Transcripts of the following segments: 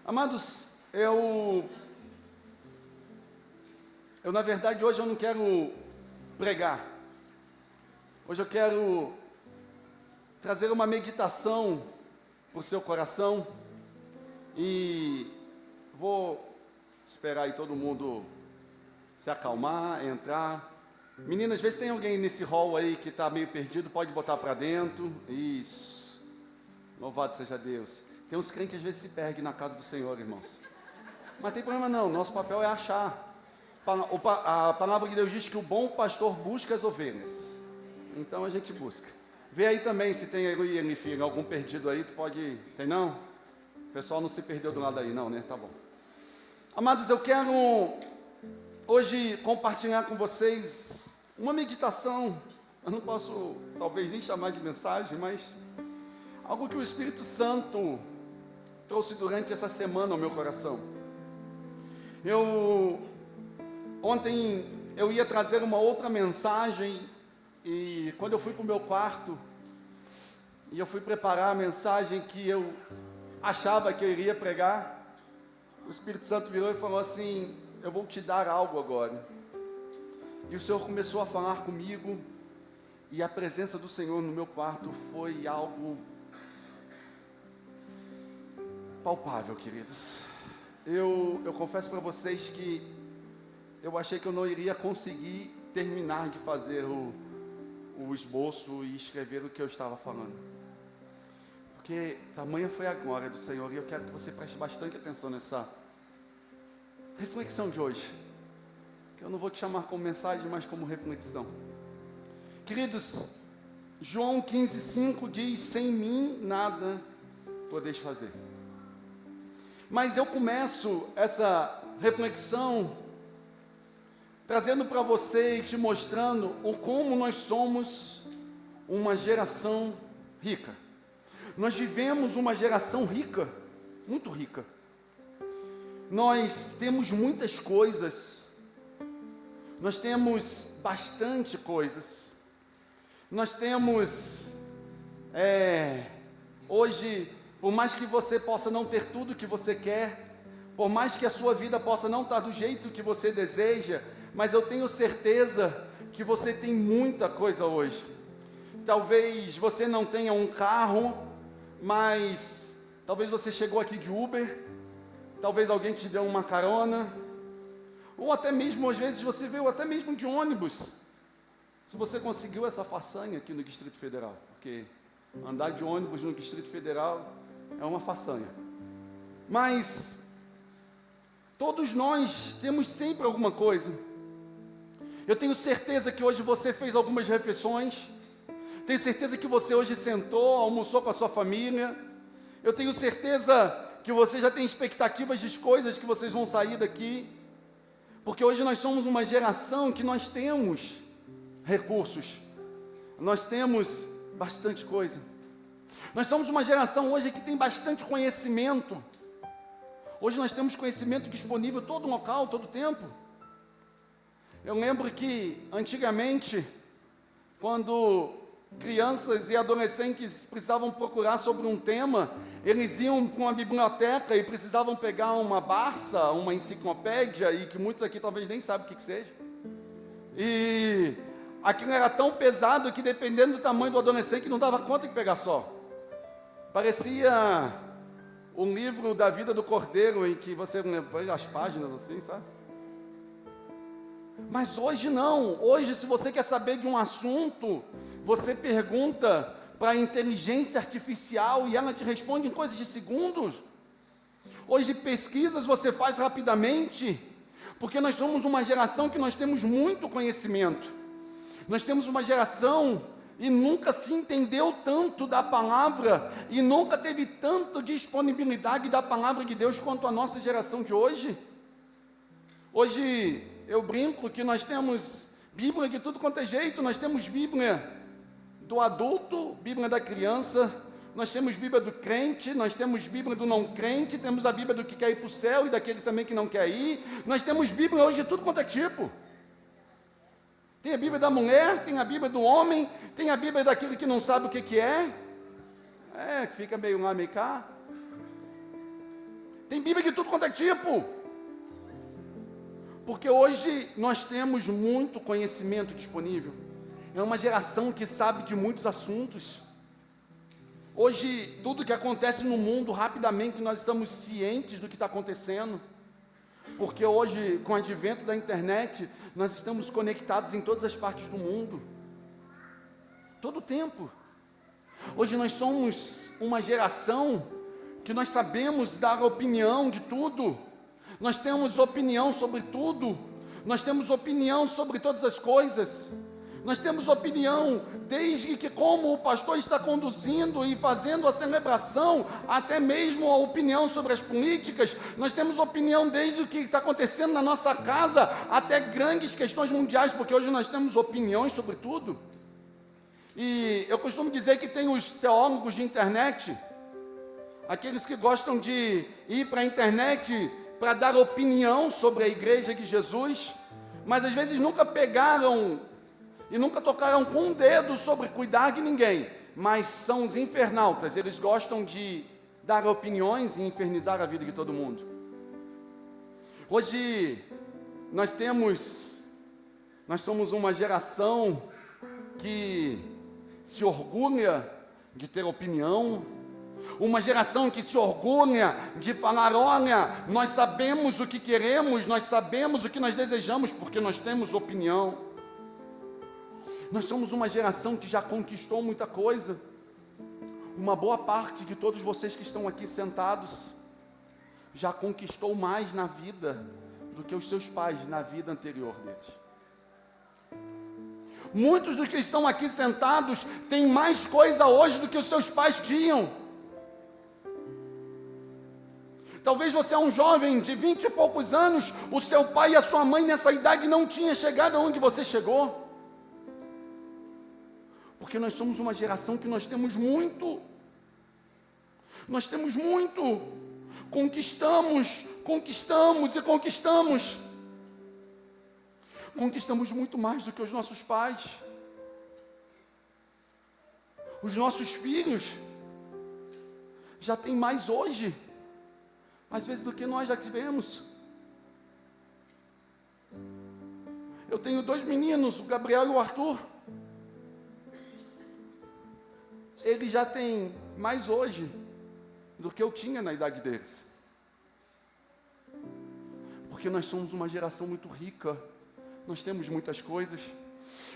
Amados, eu na verdade hoje eu não quero pregar. Hoje eu quero trazer uma meditação para o seu coração e vou esperar aí todo mundo se acalmar, entrar. Meninas, vê se tem alguém nesse hall aí que está meio perdido, pode botar para dentro. Isso. Louvado seja Deus. Tem uns crentes que às vezes se perdem na casa do Senhor, irmãos. Mas tem problema não, nosso papel é achar. A palavra de Deus diz que o bom pastor busca as ovelhas. Então a gente busca. Vê aí também se tem algum perdido aí, tu pode... Tem não? O pessoal não se perdeu do lado aí não, né? Tá bom. Amados, eu quero hoje compartilhar com vocês uma meditação. Eu não posso talvez nem chamar de mensagem, mas algo que o Espírito Santo trouxe durante essa semana ao meu coração. Ontem eu ia trazer uma outra mensagem e quando eu fui para o meu quarto e eu fui preparar a mensagem que eu achava que eu iria pregar, o Espírito Santo virou e falou assim: eu vou te dar algo agora. E o Senhor começou a falar comigo e a presença do Senhor no meu quarto foi algo palpável, queridos. Eu confesso para vocês que eu achei que eu não iria conseguir terminar de fazer o esboço e escrever o que eu estava falando. Porque tamanha foi a glória do Senhor e eu quero que você preste bastante atenção nessa reflexão de hoje. Que eu não vou te chamar como mensagem, mas como reflexão. Queridos, João 15,5 diz: sem mim nada podeis fazer. Mas eu começo essa reflexão trazendo para você e te mostrando o como nós somos uma geração rica. Nós vivemos uma geração rica, muito rica. Nós temos muitas coisas, nós temos bastante coisas. Nós temos, hoje, por mais que você possa não ter tudo que você quer, por mais que a sua vida possa não estar do jeito que você deseja, mas eu tenho certeza que você tem muita coisa hoje. Talvez você não tenha um carro, mas talvez você chegou aqui de Uber, talvez alguém te deu uma carona, ou até mesmo, às vezes, você veio até mesmo de ônibus. Se você conseguiu essa façanha aqui no Distrito Federal, porque andar de ônibus no Distrito Federal é uma façanha. Mas todos nós temos sempre alguma coisa. Eu tenho certeza que hoje você fez algumas refeições. Tenho certeza que você hoje sentou, almoçou com a sua família. Eu tenho certeza que você já tem expectativas de coisas que vocês vão sair daqui. Porque hoje nós somos uma geração que nós temos recursos. Nós temos bastante coisa. Nós somos uma geração hoje que tem bastante conhecimento. Hoje nós temos conhecimento disponível todo local, todo tempo. Eu lembro que antigamente, quando crianças e adolescentes precisavam procurar sobre um tema, eles iam para uma biblioteca e precisavam pegar uma Barça, uma enciclopédia, e que muitos aqui talvez nem sabem o que seja. E aquilo era tão pesado que, dependendo do tamanho do adolescente, não dava conta de pegar só. Parecia o livro da vida do Cordeiro, em que você leva as páginas assim, sabe? Mas hoje não. Hoje, se você quer saber de um assunto, você pergunta para a inteligência artificial e ela te responde em coisas de segundos. Hoje, pesquisas você faz rapidamente, porque nós somos uma geração que nós temos muito conhecimento. Nós temos uma geração e nunca se entendeu tanto da palavra e nunca teve tanta disponibilidade da palavra de Deus quanto a nossa geração de hoje. Hoje eu brinco que nós temos Bíblia de tudo quanto é jeito. Nós temos Bíblia do adulto, Bíblia da criança, nós temos Bíblia do crente, nós temos Bíblia do não crente, temos a Bíblia do que quer ir para o céu e daquele também que não quer ir. Nós temos Bíblia hoje de tudo quanto é tipo. Tem a Bíblia da mulher, tem a Bíblia do homem, tem a Bíblia daquele que não sabe o que é. Que fica meio lá, meio cá. Tem Bíblia de tudo quanto é tipo. Porque hoje nós temos muito conhecimento disponível. É uma geração que sabe de muitos assuntos. Hoje, tudo que acontece no mundo, rapidamente nós estamos cientes do que está acontecendo. Porque hoje, com o advento da internet, nós estamos conectados em todas as partes do mundo. Todo o tempo. Hoje nós somos uma geração que nós sabemos dar opinião de tudo. Nós temos opinião sobre tudo. Nós temos opinião sobre todas as coisas. Nós temos opinião desde que como o pastor está conduzindo e fazendo a celebração, até mesmo a opinião sobre as políticas. Nós temos opinião desde o que está acontecendo na nossa casa, até grandes questões mundiais, porque hoje nós temos opiniões sobre tudo. E eu costumo dizer que tem os teólogos de internet, aqueles que gostam de ir para a internet para dar opinião sobre a igreja de Jesus, mas às vezes nunca pegaram e nunca tocaram com um dedo sobre cuidar de ninguém, mas são os infernautas, eles gostam de dar opiniões e infernizar a vida de todo mundo. Hoje nós somos uma geração que se orgulha de ter opinião, uma geração que se orgulha de falar, olha, nós sabemos o que queremos, nós sabemos o que nós desejamos, porque nós temos opinião. Nós somos uma geração que já conquistou muita coisa. Uma boa parte de todos vocês que estão aqui sentados já conquistou mais na vida do que os seus pais na vida anterior deles. Muitos dos que estão aqui sentados têm mais coisa hoje do que os seus pais tinham. Talvez você é um jovem de 20 e poucos anos, o seu pai e a sua mãe nessa idade não tinham chegado aonde você chegou. Porque nós somos uma geração que nós temos muito. Nós temos muito. Conquistamos e conquistamos. Conquistamos muito mais do que os nossos pais. Os nossos filhos já têm mais hoje, às vezes, do que nós já tivemos. Eu tenho 2 meninos, o Gabriel e o Arthur. Eles já têm mais hoje do que eu tinha na idade deles. Porque nós somos uma geração muito rica. Nós temos muitas coisas.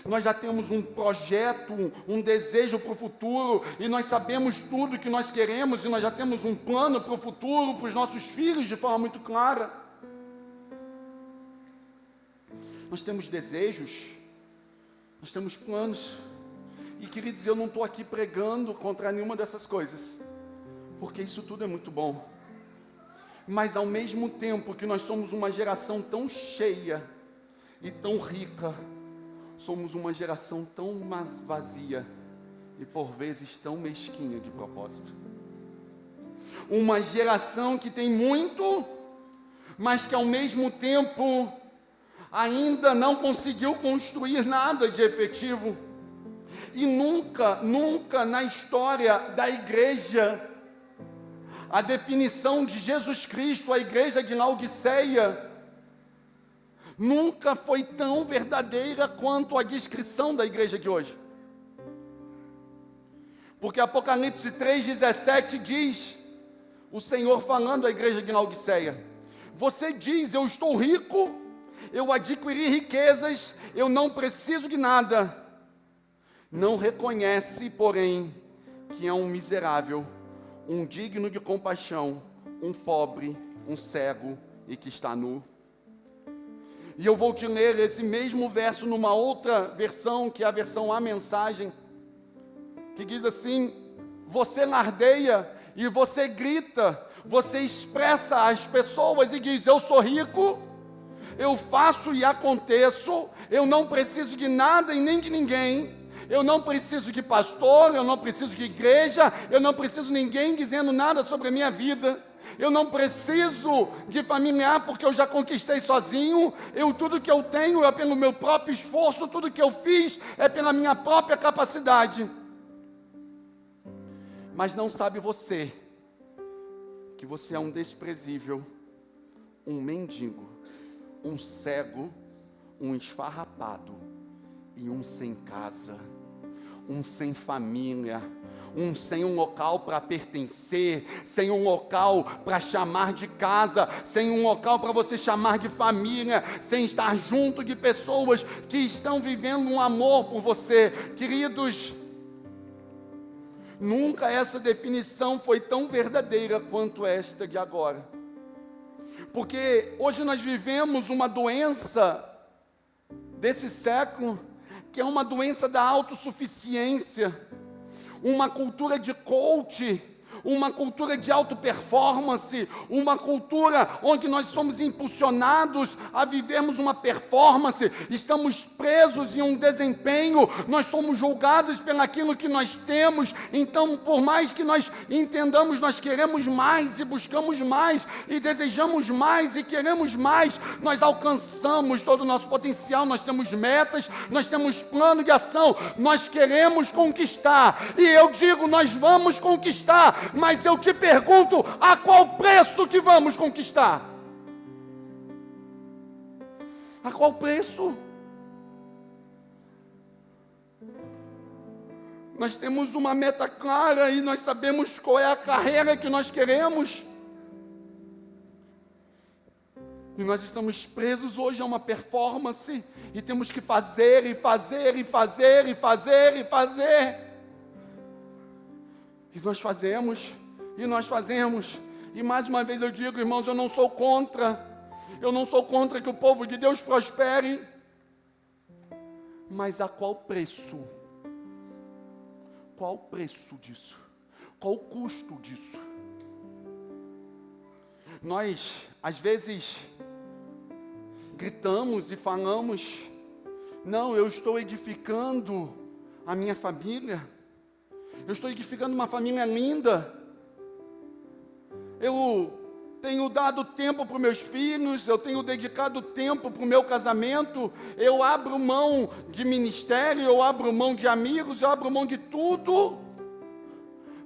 Nós já temos um projeto, um desejo para o futuro. E nós sabemos tudo que nós queremos. E nós já temos um plano para o futuro, para os nossos filhos, de forma muito clara. Nós temos desejos. Nós temos planos. E queridos, eu não estou aqui pregando contra nenhuma dessas coisas. Porque isso tudo é muito bom. Mas ao mesmo tempo que nós somos uma geração tão cheia e tão rica, somos uma geração tão mais vazia e por vezes tão mesquinha de propósito. Uma geração que tem muito, mas que ao mesmo tempo ainda não conseguiu construir nada de efetivo. E nunca na história da igreja, a definição de Jesus Cristo, a igreja de Laodiceia, nunca foi tão verdadeira quanto a descrição da igreja de hoje. Porque Apocalipse 3,17 diz, o Senhor falando à igreja de Laodiceia, você diz, eu estou rico, eu adquiri riquezas, eu não preciso de nada. Não reconhece, porém, que é um miserável, um digno de compaixão, um pobre, um cego e que está nu. E eu vou te ler esse mesmo verso numa outra versão, que é a versão A Mensagem, que diz assim, você lardeia e você grita, você expressa às pessoas e diz, eu sou rico, eu faço e aconteço, eu não preciso de nada e nem de ninguém, eu não preciso de pastor, eu não preciso de igreja, eu não preciso de ninguém dizendo nada sobre a minha vida. Eu não preciso de familiar porque eu já conquistei sozinho. Tudo que eu tenho é pelo meu próprio esforço, tudo que eu fiz é pela minha própria capacidade. Mas não sabe você que você é um desprezível, um mendigo, um cego, um esfarrapado e um sem casa, um sem família, um sem um local para pertencer, sem um local para chamar de casa, sem um local para você chamar de família, sem estar junto de pessoas que estão vivendo um amor por você. Queridos, nunca essa definição foi tão verdadeira quanto esta de agora. Porque hoje nós vivemos uma doença desse século, que é uma doença da autossuficiência, uma cultura de coach, uma cultura de auto-performance, uma cultura onde nós somos impulsionados a vivermos uma performance, estamos presos em um desempenho, nós somos julgados pelaquilo que nós temos. Então, por mais que nós entendamos, nós queremos mais e buscamos mais e desejamos mais e queremos mais, nós alcançamos todo o nosso potencial, nós temos metas, nós temos plano de ação, nós queremos conquistar, e eu digo, nós vamos conquistar, mas eu te pergunto, a qual preço que vamos conquistar? A qual preço? Nós temos uma meta clara e nós sabemos qual é a carreira que nós queremos. E nós estamos presos hoje a uma performance e temos que fazer e fazer e fazer e fazer e fazer. E nós fazemos, e nós fazemos. E mais uma vez eu digo, irmãos, eu não sou contra que o povo de Deus prospere. Mas a qual preço? Qual o preço disso? Qual o custo disso? Nós, às vezes, gritamos e falamos, não, eu estou edificando a minha família, eu estou edificando uma família linda, eu tenho dado tempo para os meus filhos, eu tenho dedicado tempo para o meu casamento, eu abro mão de ministério, eu abro mão de amigos, eu abro mão de tudo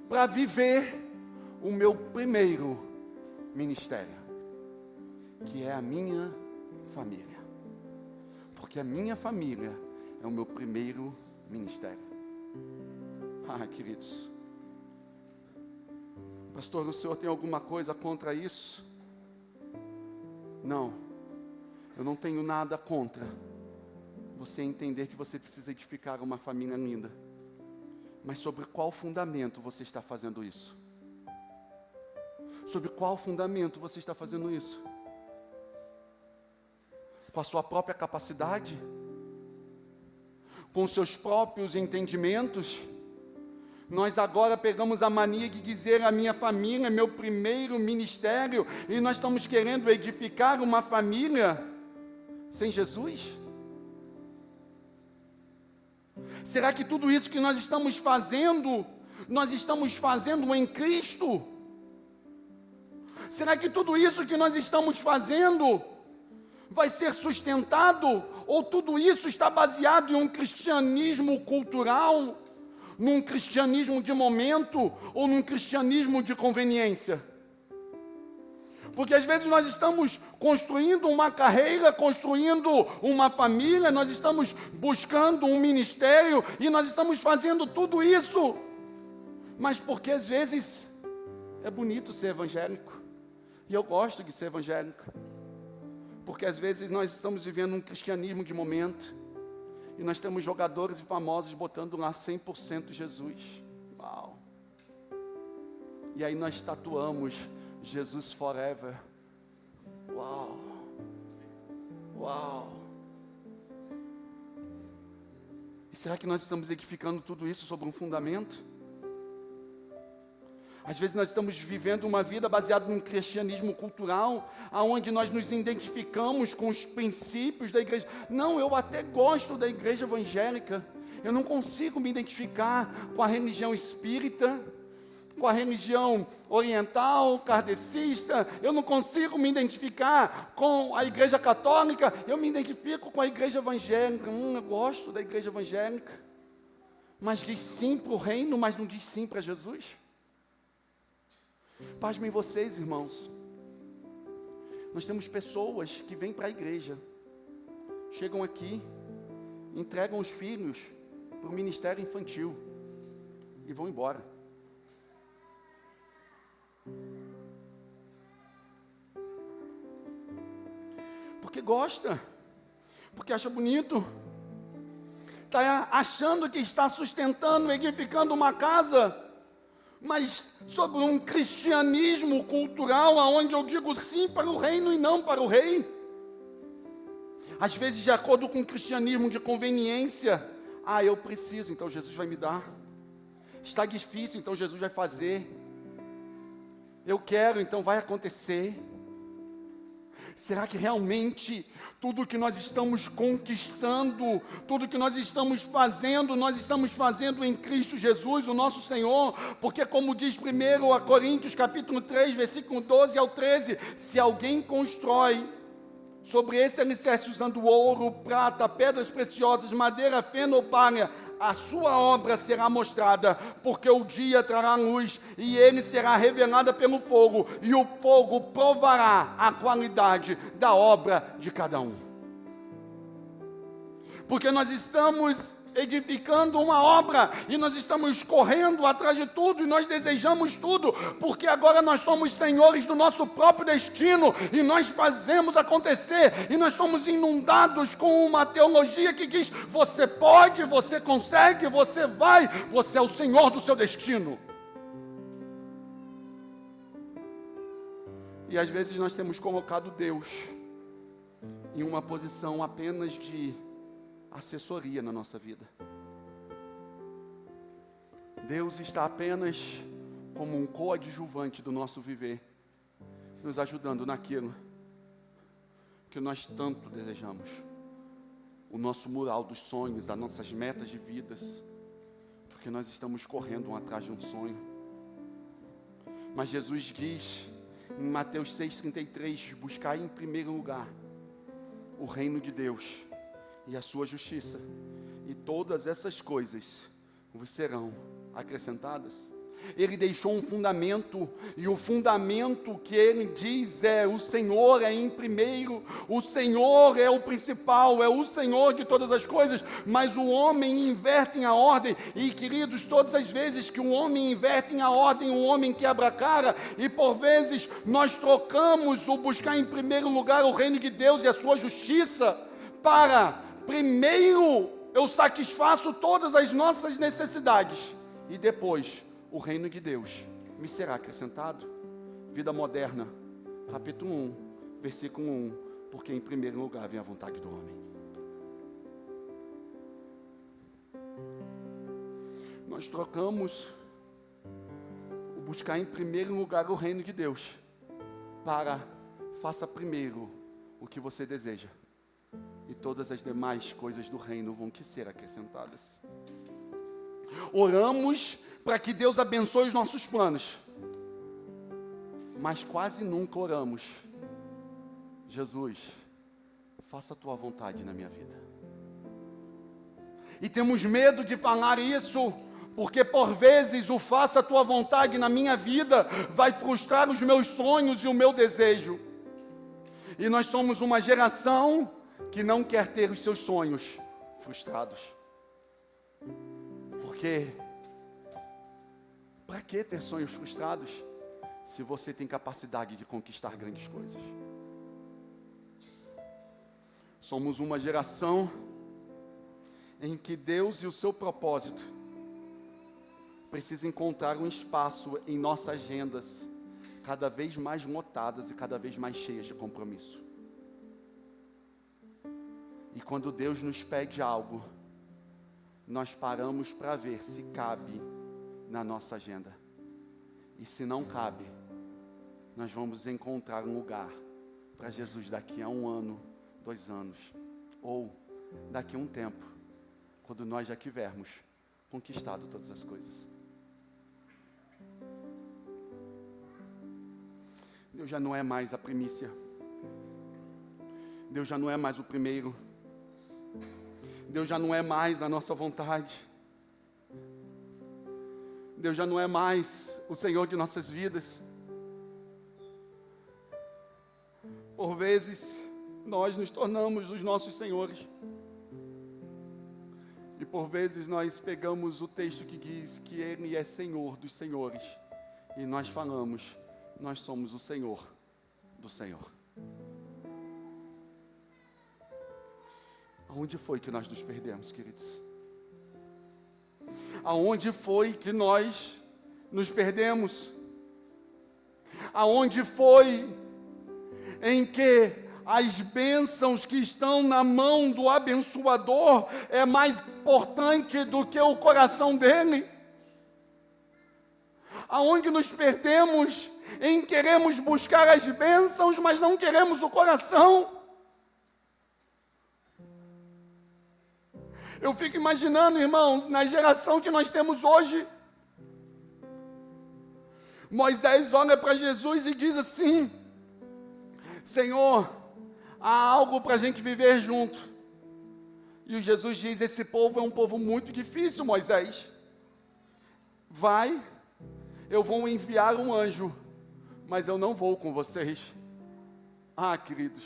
para viver o meu primeiro ministério, que é a minha família. Porque a minha família é o meu primeiro ministério. Queridos, pastor, o senhor tem alguma coisa contra isso? Não, eu não tenho nada contra você entender que você precisa edificar uma família linda. Mas sobre qual fundamento você está fazendo isso? Sobre qual fundamento você está fazendo isso? Com a sua própria capacidade? Com os seus próprios entendimentos? Nós agora pegamos a mania de dizer a minha família é meu primeiro ministério, e nós estamos querendo edificar uma família sem Jesus? Será que tudo isso que nós estamos fazendo em Cristo? Será que tudo isso que nós estamos fazendo vai ser sustentado? Ou tudo isso está baseado em um cristianismo cultural, num cristianismo de momento, ou num cristianismo de conveniência? Porque às vezes nós estamos construindo uma carreira, construindo uma família, nós estamos buscando um ministério, e nós estamos fazendo tudo isso, mas porque às vezes é bonito ser evangélico, e eu gosto de ser evangélico, porque às vezes nós estamos vivendo um cristianismo de momento, e nós temos jogadores e famosos botando lá 100% Jesus. Uau! E aí nós tatuamos Jesus forever. Uau! Uau! E será que nós estamos edificando tudo isso sobre um fundamento? Às vezes nós estamos vivendo uma vida baseada num cristianismo cultural, aonde nós nos identificamos com os princípios da igreja. Não, eu até gosto da igreja evangélica, eu não consigo me identificar com a religião espírita, com a religião oriental, kardecista, eu não consigo me identificar com a igreja católica, eu me identifico com a igreja evangélica. Eu gosto da igreja evangélica, mas diz sim para o reino, mas não diz sim para Jesus. Pasmem vocês, irmãos. Nós temos pessoas que vêm para a igreja, chegam aqui, entregam os filhos para o ministério infantil e vão embora. Porque gosta, porque acha bonito, está achando que está sustentando, edificando uma casa, mas sobre um cristianismo cultural, onde eu digo sim para o reino e não para o rei. Às vezes, de acordo com o cristianismo de conveniência, eu preciso, então Jesus vai me dar. Está difícil, então Jesus vai fazer. Eu quero, então vai acontecer. Será que realmente tudo que nós estamos conquistando, tudo que nós estamos fazendo em Cristo Jesus, o nosso Senhor? Porque como diz 1 Coríntios capítulo 3, versículo 12 ao 13, se alguém constrói sobre esse alicerce usando ouro, prata, pedras preciosas, madeira, feno ou palha, a sua obra será mostrada, porque o dia trará luz, e ele será revelada pelo fogo, e o fogo provará a qualidade da obra de cada um. Porque nós estamos edificando uma obra, e nós estamos correndo atrás de tudo, e nós desejamos tudo, porque agora nós somos senhores do nosso próprio destino, e nós fazemos acontecer, e nós somos inundados com uma teologia que diz: você pode, você consegue, você vai, você é o senhor do seu destino. E às vezes nós temos colocado Deus em uma posição apenas de assessoria na nossa vida. Deus está apenas como um coadjuvante do nosso viver, nos ajudando naquilo que nós tanto desejamos. O nosso mural dos sonhos, as nossas metas de vidas, porque nós estamos correndo atrás de um sonho. Mas Jesus diz em Mateus 6,33, buscar em primeiro lugar o reino de Deus e a sua justiça, e todas essas coisas vos serão acrescentadas. Ele deixou um fundamento, e o fundamento que ele diz é: o Senhor é em primeiro, o Senhor é o principal, é o Senhor de todas as coisas. Mas o homem inverte em a ordem, e queridos, todas as vezes que o homem inverte em a ordem, o homem quebra a cara, e por vezes nós trocamos o buscar em primeiro lugar o reino de Deus e a sua justiça, para primeiro eu satisfaço todas as nossas necessidades, e depois o reino de Deus me será acrescentado. Vida Moderna, capítulo 1, versículo 1. Porque em primeiro lugar vem a vontade do homem. Nós trocamos o buscar em primeiro lugar o reino de Deus para faça primeiro o que você deseja, e todas as demais coisas do reino vão que ser acrescentadas. Oramos para que Deus abençoe os nossos planos, mas quase nunca oramos: Jesus, faça a tua vontade na minha vida. E temos medo de falar isso, porque por vezes o faça a tua vontade na minha vida vai frustrar os meus sonhos e o meu desejo. E nós somos uma geração que não quer ter os seus sonhos frustrados. Porque para que ter sonhos frustrados se você tem capacidade de conquistar grandes coisas? Somos uma geração em que Deus e o seu propósito precisam encontrar um espaço em nossas agendas cada vez mais lotadas e cada vez mais cheias de compromisso. E quando Deus nos pede algo, nós paramos para ver se cabe na nossa agenda. E se não cabe, nós vamos encontrar um lugar para Jesus daqui a 1 ano, 2 anos, ou daqui a um tempo, quando nós já tivermos conquistado todas as coisas. Deus já não é mais a primícia. Deus já não é mais o primeiro. Deus já não é mais a nossa vontade. Deus já não é mais o Senhor de nossas vidas. por vezes, nós nos tornamos os nossos senhores. E por vezes nós pegamos o texto que diz que Ele é Senhor dos senhores. E nós falamos, nós somos o Senhor do Senhor. Aonde foi que nós nos perdemos, queridos? Aonde foi que nós nos perdemos? Aonde foi em que as bênçãos que estão na mão do abençoador é mais importante do que o coração dele? Aonde nos perdemos em queremos buscar as bênçãos, mas não queremos o coração? Eu fico imaginando, irmãos, na geração que nós temos hoje, Moisés olha para Jesus e diz assim: Senhor, há algo para a gente viver junto. E o Jesus diz: esse povo é um povo muito difícil, Moisés. Vai, eu vou enviar um anjo, mas eu não vou com vocês. Ah, queridos,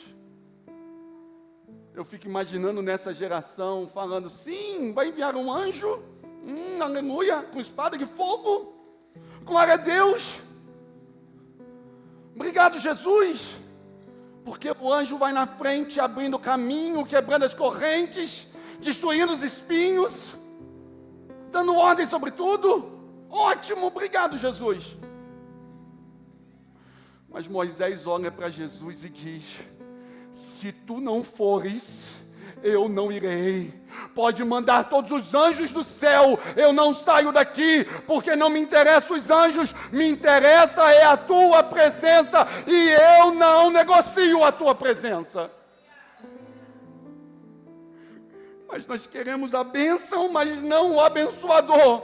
eu fico imaginando nessa geração, falando, sim, vai enviar um anjo, aleluia, com espada de fogo, glória a Deus, obrigado Jesus, porque o anjo vai na frente, abrindo o caminho, quebrando as correntes, destruindo os espinhos, dando ordem sobre tudo. Ótimo, obrigado Jesus. Mas Moisés olha para Jesus e diz: se tu não fores, eu não irei. Pode mandar todos os anjos do céu, eu não saio daqui, porque não me interessam os anjos, me interessa é a tua presença, e eu não negocio a tua presença. Mas nós queremos a bênção, mas não o abençoador.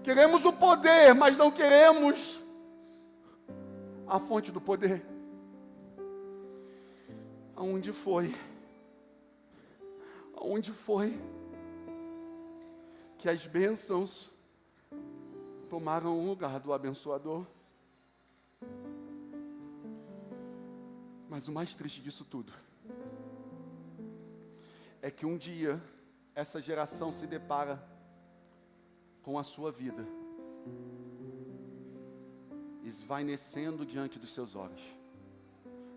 Queremos o poder, mas não queremos a fonte do poder. Aonde foi que as bênçãos tomaram o lugar do abençoador? Mas o mais triste disso tudo é que um dia essa geração se depara com a sua vida esvaecendo diante dos seus olhos,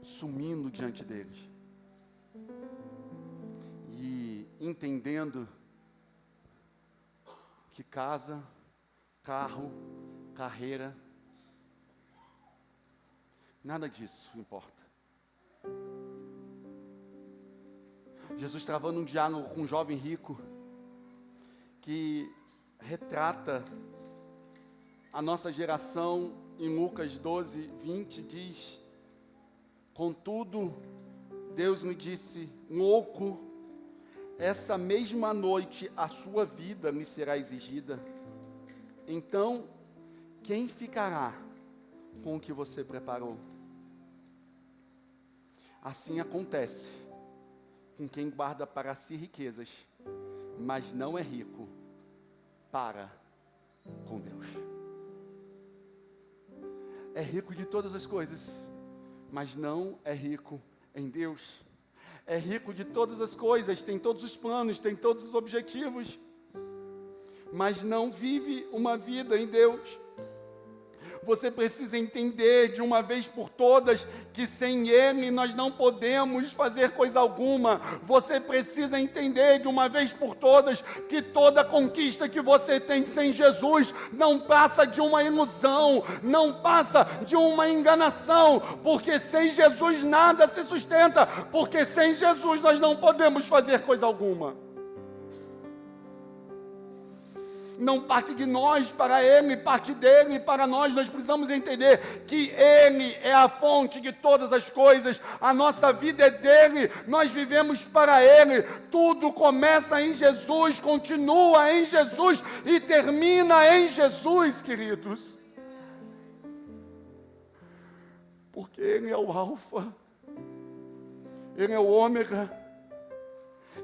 sumindo diante deles, e entendendo que casa, carro, carreira, nada disso importa. Jesus travando um diálogo com um jovem rico que retrata a nossa geração em Lucas 12, 20, diz: contudo, Deus me disse, louco, essa mesma noite a sua vida me será exigida. Então, quem ficará com o que você preparou? Assim acontece com quem guarda para si riquezas, mas não é rico para com Deus. É rico de todas as coisas, mas não é rico em Deus. É rico de todas as coisas, tem todos os planos, tem todos os objetivos, mas não vive uma vida em Deus. Você precisa entender de uma vez por todas que sem Ele nós não podemos fazer coisa alguma. Você precisa entender de uma vez por todas que toda conquista que você tem sem Jesus não passa de uma ilusão, não passa de uma enganação, porque sem Jesus nada se sustenta, porque sem Jesus nós não podemos fazer coisa alguma. Não parte de nós para Ele, parte dEle para nós. Nós precisamos entender que Ele é a fonte de todas as coisas. A nossa vida é dEle, nós vivemos para Ele. Tudo começa em Jesus, continua em Jesus e termina em Jesus, queridos. Porque Ele é o Alfa, Ele é o Ômega,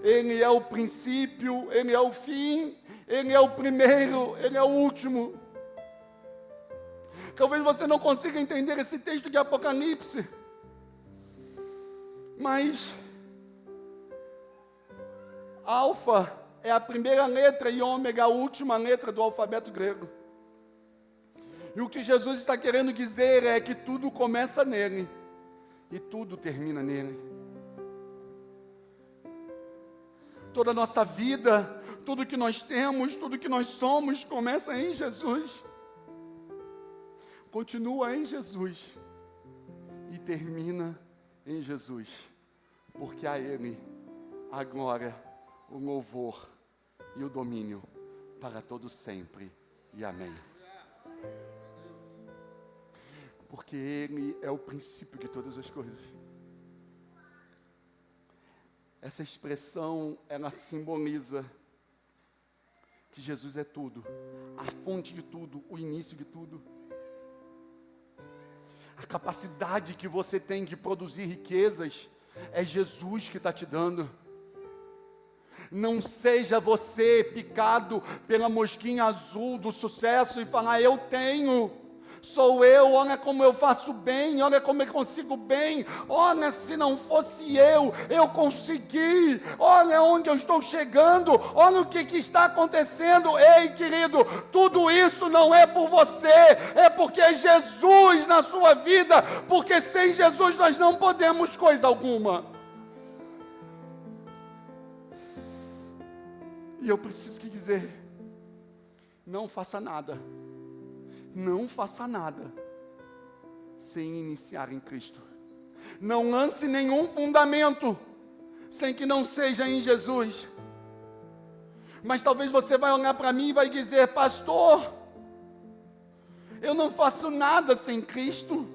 Ele é o princípio, Ele é o fim. Ele é o primeiro, Ele é o último. Talvez você não consiga entender esse texto de Apocalipse. Mas Alfa é a primeira letra e Ômega a última letra do alfabeto grego. E o que Jesus está querendo dizer é que tudo começa nele e tudo termina nele. Toda a nossa vida, tudo que nós temos, tudo que nós somos, começa em Jesus. Continua em Jesus e termina em Jesus. Porque a Ele a glória, o louvor e o domínio para todo sempre. E amém. Porque Ele é o princípio de todas as coisas. Essa expressão, ela simboliza que Jesus é tudo, a fonte de tudo, o início de tudo. A capacidade que você tem de produzir riquezas é Jesus que está te dando. Não seja você picado pela mosquinha azul do sucesso e falar, eu tenho, sou eu, olha como eu faço bem, olha como eu consigo bem, olha se não fosse eu consegui, olha onde eu estou chegando, olha o que está acontecendo. Ei, querido, tudo isso não é por você, é porque é Jesus na sua vida, porque sem Jesus nós não podemos coisa alguma. E eu preciso te dizer, não faça nada sem iniciar em Cristo. Não lance nenhum fundamento sem que não seja em Jesus. Mas talvez você vai olhar para mim e vai dizer, pastor, eu não faço nada sem Cristo.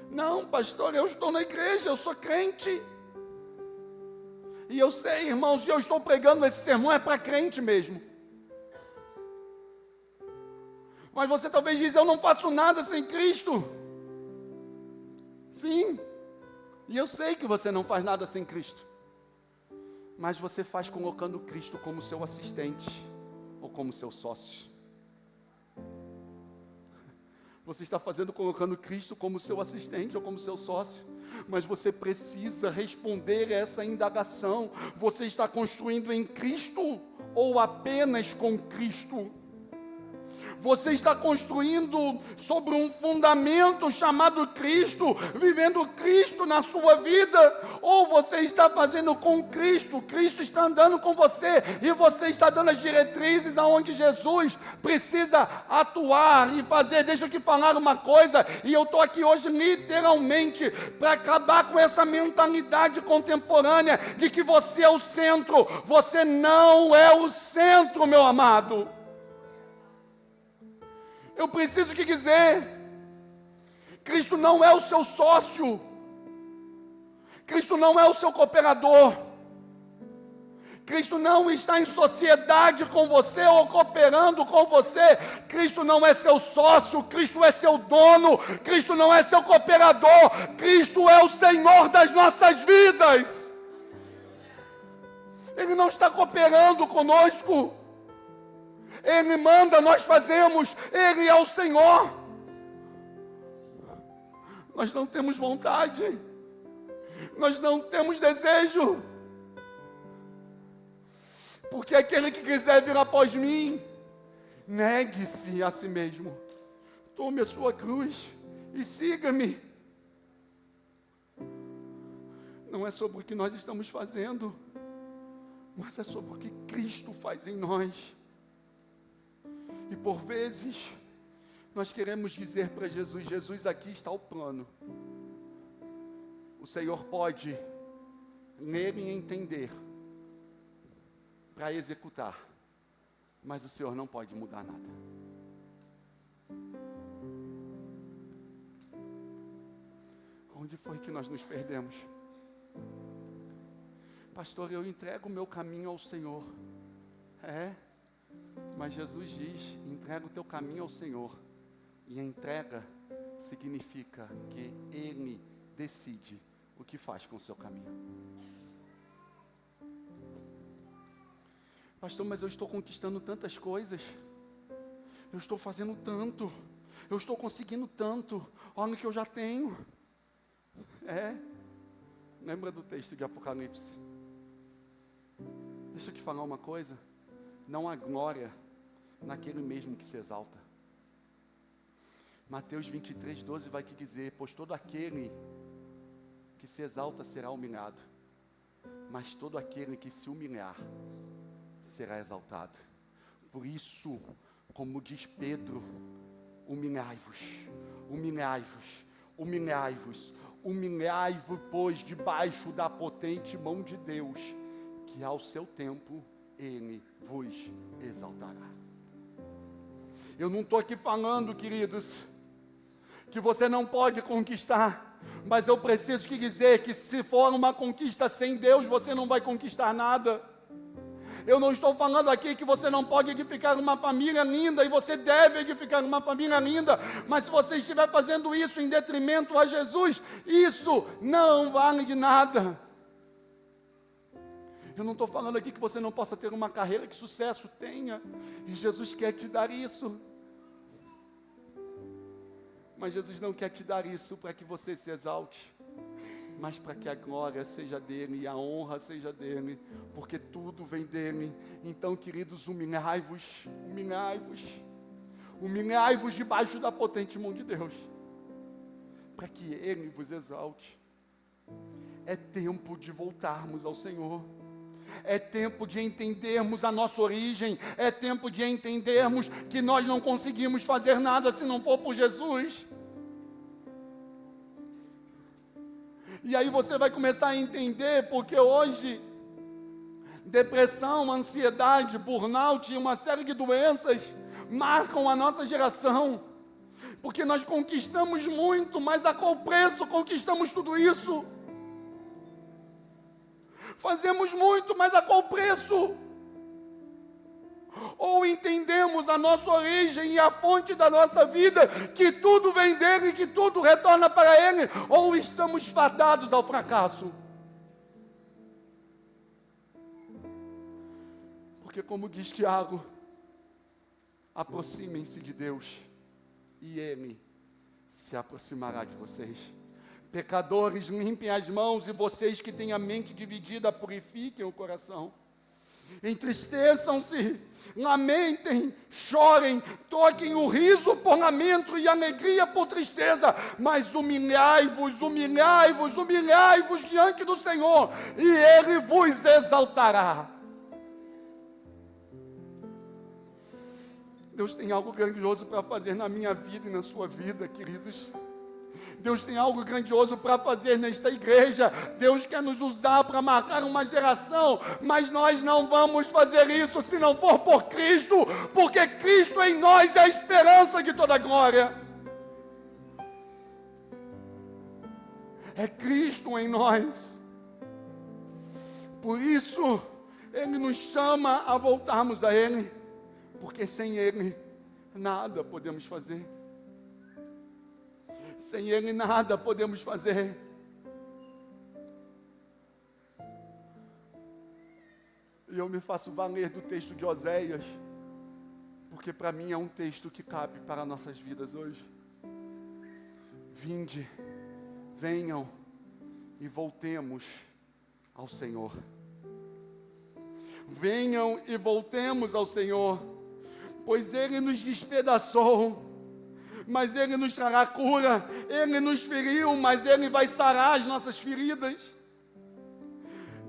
Não, pastor, eu estou na igreja, eu sou crente. E eu sei, irmãos, eu estou pregando esse sermão é para crente mesmo. Mas você talvez diz, eu não faço nada sem Cristo. Sim, e eu sei que você não faz nada sem Cristo. Mas você faz colocando Cristo como seu assistente ou como seu sócio. Você está fazendo colocando Cristo como seu assistente ou como seu sócio. Mas você precisa responder essa indagação. Você está construindo em Cristo ou apenas com Cristo? Você está construindo sobre um fundamento chamado Cristo, vivendo Cristo na sua vida, ou você está fazendo com Cristo, Cristo está andando com você, e você está dando as diretrizes aonde Jesus precisa atuar e fazer. Deixa eu te falar uma coisa, e eu estou aqui hoje literalmente para acabar com essa mentalidade contemporânea de que você é o centro. Você não é o centro, meu amado. Eu preciso te dizer, Cristo não é o seu sócio, Cristo não é o seu cooperador, Cristo não está em sociedade com você ou cooperando com você. Cristo não é seu sócio, Cristo é seu dono, Cristo não é seu cooperador, Cristo é o Senhor das nossas vidas. Ele não está cooperando conosco. Ele manda, nós fazemos, Ele é o Senhor. Nós não temos vontade, nós não temos desejo, porque aquele que quiser vir após mim, negue-se a si mesmo, tome a sua cruz e siga-me. Não é sobre o que nós estamos fazendo, mas é sobre o que Cristo faz em nós. E por vezes, nós queremos dizer para Jesus, Jesus, aqui está o plano. O Senhor pode ler e entender, para executar, mas o Senhor não pode mudar nada. Onde foi que nós nos perdemos? Pastor, eu entrego o meu caminho ao Senhor. Mas Jesus diz, entrega o teu caminho ao Senhor. E a entrega significa que Ele decide o que faz com o seu caminho. Pastor, mas eu estou conquistando tantas coisas. Eu estou fazendo tanto. eu estou conseguindo tanto, olha o que eu já tenho. Lembra do texto de Apocalipse? Deixa eu te falar uma coisa, não há glória naquele mesmo que se exalta. Mateus 23:12 vai te dizer, pois todo aquele que se exalta será humilhado, mas todo aquele que se humilhar será exaltado. Por isso, como diz Pedro, humilhai-vos, humilhai-vos, humilhai-vos, humilhai-vos, pois debaixo da potente mão de Deus, que ao seu tempo Ele vos exaltará. Eu não estou aqui falando, queridos, que você não pode conquistar, mas eu preciso te dizer que se for uma conquista sem Deus, você não vai conquistar nada. Eu não estou falando aqui que você não pode edificar uma família linda, e você deve edificar uma família linda, mas se você estiver fazendo isso em detrimento a Jesus, isso não vale de nada. Eu não estou falando aqui que você não possa ter uma carreira de sucesso, tenha, e Jesus quer te dar isso. Mas Jesus não quer te dar isso para que você se exalte, mas para que a glória seja dele e a honra seja dele, porque tudo vem dele. Então, queridos, humilhai-vos, humilhai-vos, humilhai-vos debaixo da potente mão de Deus, para que ele vos exalte. É tempo de voltarmos ao Senhor. É tempo de entendermos a nossa origem. É tempo de entendermos que nós não conseguimos fazer nada se não for por Jesus. E aí você vai começar a entender porque hoje depressão, ansiedade, burnout e uma série de doenças marcam a nossa geração. Porque nós conquistamos muito, mas a qual preço conquistamos tudo isso? Fazemos muito, mas a qual preço? Ou entendemos a nossa origem e a fonte da nossa vida, que tudo vem dele e que tudo retorna para ele, ou estamos fadados ao fracasso? Porque como diz Tiago, aproximem-se de Deus e ele se aproximará de vocês. Pecadores, limpem as mãos, e vocês que têm a mente dividida, purifiquem o coração. Entristeçam-se, lamentem, chorem, troquem o riso por lamento e alegria por tristeza, mas humilhai-vos, humilhai-vos, humilhai-vos diante do Senhor, e Ele vos exaltará. Deus tem algo grandioso para fazer na minha vida e na sua vida, queridos. Deus tem algo grandioso para fazer nesta igreja. Deus quer nos usar para marcar uma geração, mas nós não vamos fazer isso se não for por Cristo, porque Cristo em nós é a esperança de toda glória. É Cristo em nós. Por isso, Ele nos chama a voltarmos a Ele, porque sem Ele nada podemos fazer. Sem Ele nada podemos fazer. E eu me faço valer do texto de Oséias, porque para mim é um texto que cabe para nossas vidas hoje. Vinde, venham e voltemos ao Senhor. Venham e voltemos ao Senhor, pois Ele nos despedaçou, mas Ele nos trará cura. Ele nos feriu, mas Ele vai sarar as nossas feridas.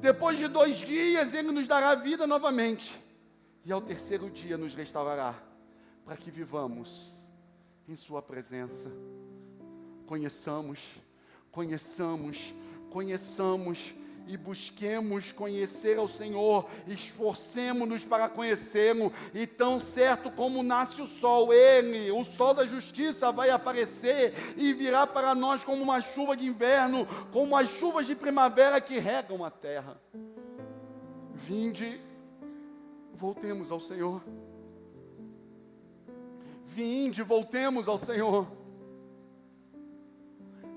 Depois de 2 dias, Ele nos dará vida novamente, e ao 3º dia nos restaurará, para que vivamos em Sua presença. Conheçamos e busquemos conhecer ao Senhor, esforcemo-nos para conhecê-lo, e tão certo como nasce o sol, Ele, o sol da justiça, vai aparecer e virá para nós como uma chuva de inverno, como as chuvas de primavera que regam a terra. Vinde, voltemos ao Senhor. Vinde, voltemos ao Senhor.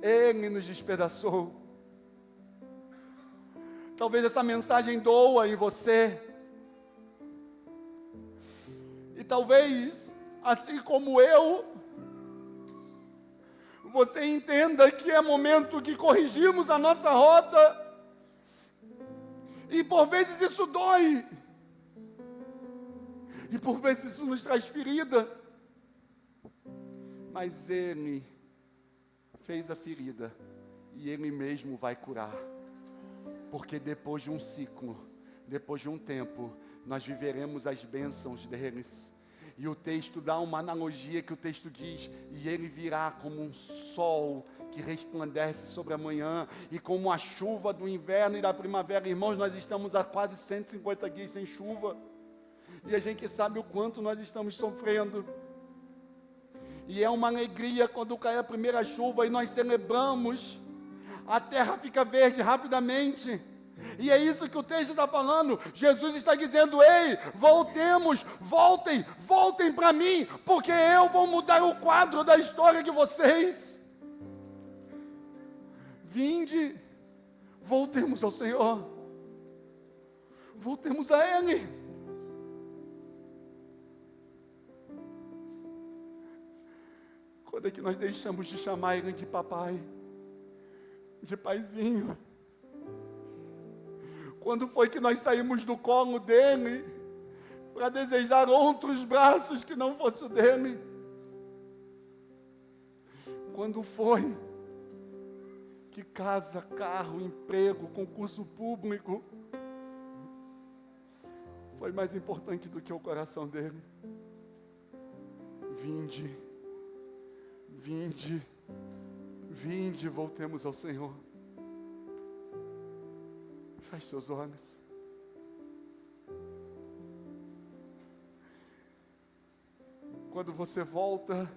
Ele nos despedaçou. Talvez essa mensagem doa em você. E talvez, assim como eu, você entenda que é momento que corrigimos a nossa rota. E por vezes isso dói. E por vezes isso nos traz ferida. Mas Ele fez a ferida. E Ele mesmo vai curar. Porque depois de um ciclo, depois de um tempo, nós viveremos as bênçãos deles. E o texto dá uma analogia que o texto diz: e Ele virá como um sol que resplandece sobre a manhã, e como a chuva do inverno e da primavera. Irmãos, nós estamos há quase 150 dias sem chuva, e a gente sabe o quanto nós estamos sofrendo. E é uma alegria quando cai a primeira chuva e nós celebramos, a terra fica verde rapidamente. E é isso que o texto está falando. Jesus está dizendo: ei, voltemos, voltem para mim, porque eu vou mudar o quadro da história de vocês. Vinde, voltemos ao Senhor, voltemos a Ele. Quando é que nós deixamos de chamar Ele de papai, de paizinho? Quando foi que nós saímos do colo dele para desejar outros braços que não fosse o dele? Quando foi que casa, carro, emprego, concurso público foi mais importante do que o coração dele? Vinde, voltemos ao Senhor. Feche seus olhos. Quando você volta,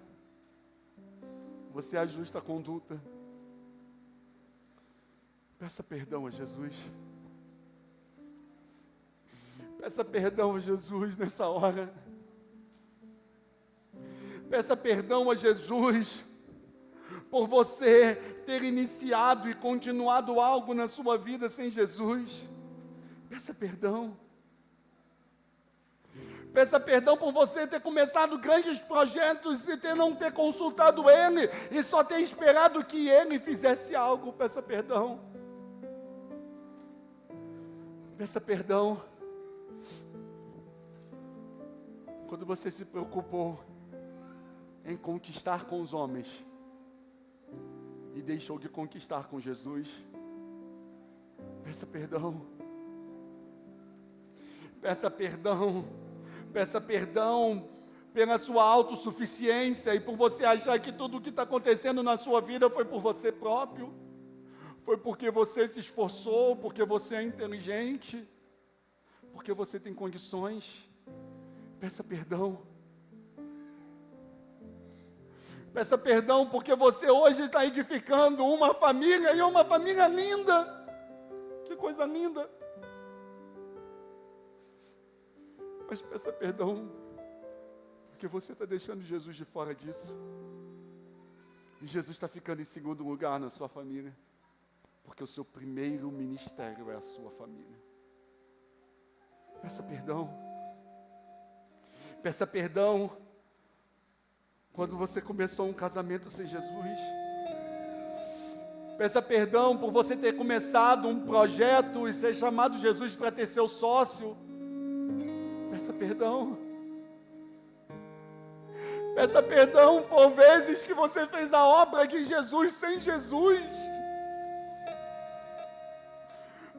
você ajusta a conduta. Peça perdão a Jesus. Peça perdão a Jesus nessa hora. Peça perdão a Jesus por você ter iniciado e continuado algo na sua vida sem Jesus. Peça perdão. Peça perdão por você ter começado grandes projetos e não ter consultado Ele e só ter esperado que Ele fizesse algo. Peça perdão. Peça perdão quando você se preocupou em conquistar com os homens e deixou de conquistar com Jesus. Peça perdão. Peça perdão. Peça perdão pela sua autossuficiência e por você achar que tudo o que está acontecendo na sua vida foi por você próprio. Foi porque você se esforçou, porque você é inteligente, porque você tem condições. Peça perdão. Peça perdão porque você hoje está edificando uma família, e é uma família linda. Que coisa linda. Mas peça perdão porque você está deixando Jesus de fora disso. E Jesus está ficando em segundo lugar na sua família, porque o seu primeiro ministério é a sua família. Peça perdão. Peça perdão quando você começou um casamento sem Jesus. Peça perdão por você ter começado um projeto e ser chamado Jesus para ter seu sócio. Peça perdão. Peça perdão por vezes que você fez a obra de Jesus sem Jesus.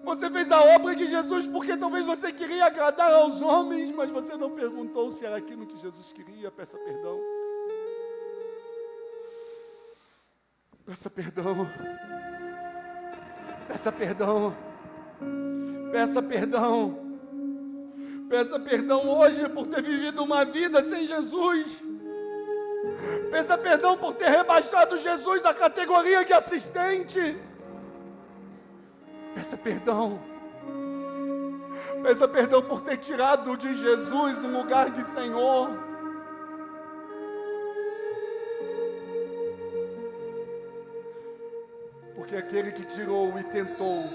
Você fez a obra de Jesus porque talvez você queria agradar aos homens, mas você não perguntou se era aquilo que Jesus queria. Peça perdão. Peça perdão. Peça perdão. Peça perdão. Peça perdão hoje por ter vivido uma vida sem Jesus. Peça perdão por ter rebaixado Jesus à categoria de assistente. Peça perdão. Peça perdão por ter tirado de Jesus um lugar de Senhor. Porque aquele que tirou e tentou,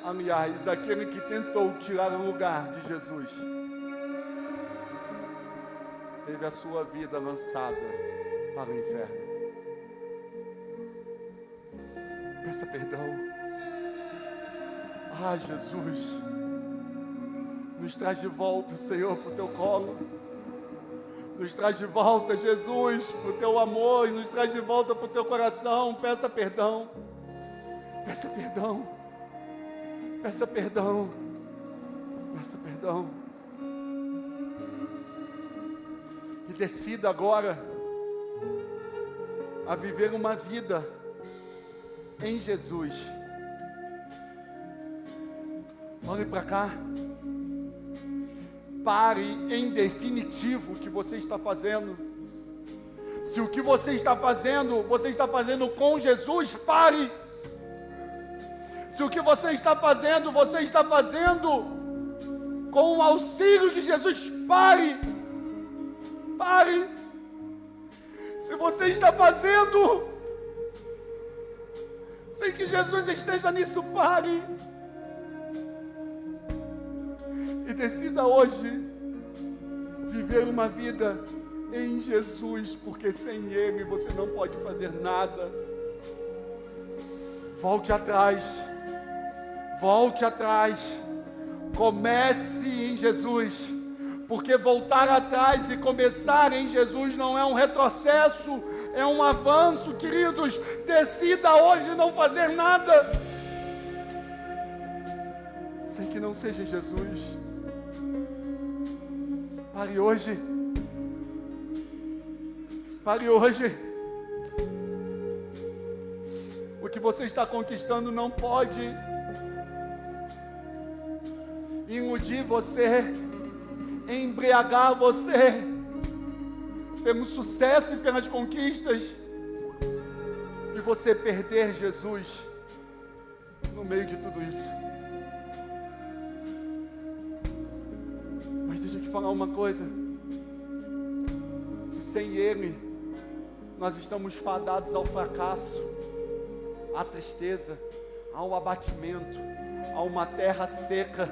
aliás, aquele que tentou tirar o lugar de Jesus, teve a sua vida lançada para o inferno. Peça perdão. Ah, Jesus, nos traz de volta, Senhor, para o teu colo. Nos traz de volta, Jesus, para o teu amor, e nos traz de volta para o teu coração. Peça perdão. Peça perdão. Peça perdão. Peça perdão. E decida agora a viver uma vida em Jesus. Olhe para cá. Pare em definitivo o que você está fazendo. Se o que você está fazendo com Jesus, pare. Se o que você está fazendo com o auxílio de Jesus, pare. Pare. Se você está fazendo sem que Jesus esteja nisso, pare. E decida hoje viver uma vida em Jesus, porque sem Ele você não pode fazer nada. Volte atrás. Volte atrás. Comece em Jesus. Porque voltar atrás e começar em Jesus não é um retrocesso, é um avanço, queridos. Decida hoje não fazer nada sem que não seja Jesus. Pare hoje. Pare hoje. O que você está conquistando não pode iludir você, embriagar você pelo sucesso e pelas conquistas, e você perder Jesus no meio de tudo isso. Mas deixa eu te falar uma coisa: se sem Ele nós estamos fadados ao fracasso, à tristeza, ao abatimento, a uma terra seca,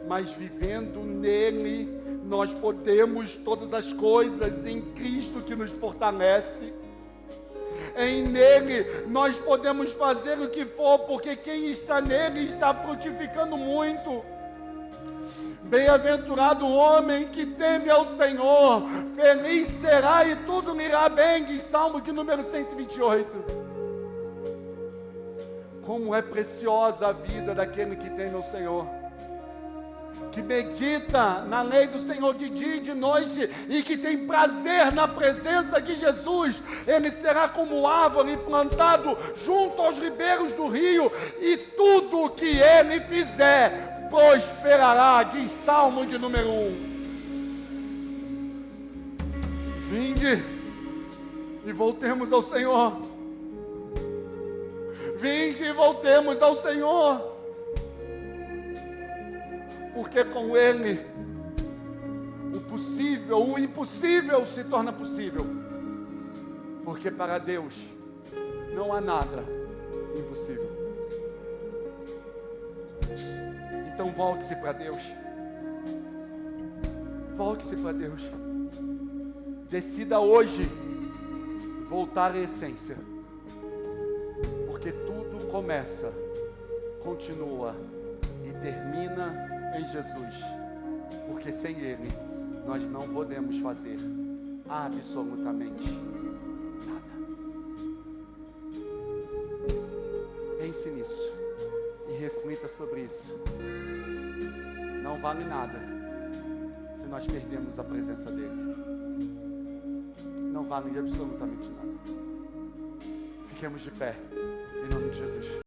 mas vivendo nele, nós podemos todas as coisas em Cristo que nos fortalece. Em nele nós podemos fazer o que for, porque quem está nele está frutificando muito. Bem-aventurado o homem que teme ao Senhor, feliz será e tudo lhe irá bem, diz Salmo de número 128. Como é preciosa a vida daquele que teme ao Senhor, que medita na lei do Senhor de dia e de noite, e que tem prazer na presença de Jesus. Ele será como árvore plantado junto aos ribeiros do rio, e tudo o que ele fizer prosperará, diz Salmo de número 1. Vinde e voltemos ao Senhor. Vinde e voltemos ao Senhor. Porque com Ele o impossível se torna possível. Porque para Deus não há nada impossível. Então volte-se para Deus. Volte-se para Deus. Decida hoje voltar à essência. Porque tudo começa, continua e termina em Jesus. Porque sem Ele nós não podemos fazer absolutamente nada. Pense nisso e reflita sobre isso. Não vale nada se nós perdemos a presença dEle. Não vale absolutamente nada. Fiquemos de pé, em nome de Jesus.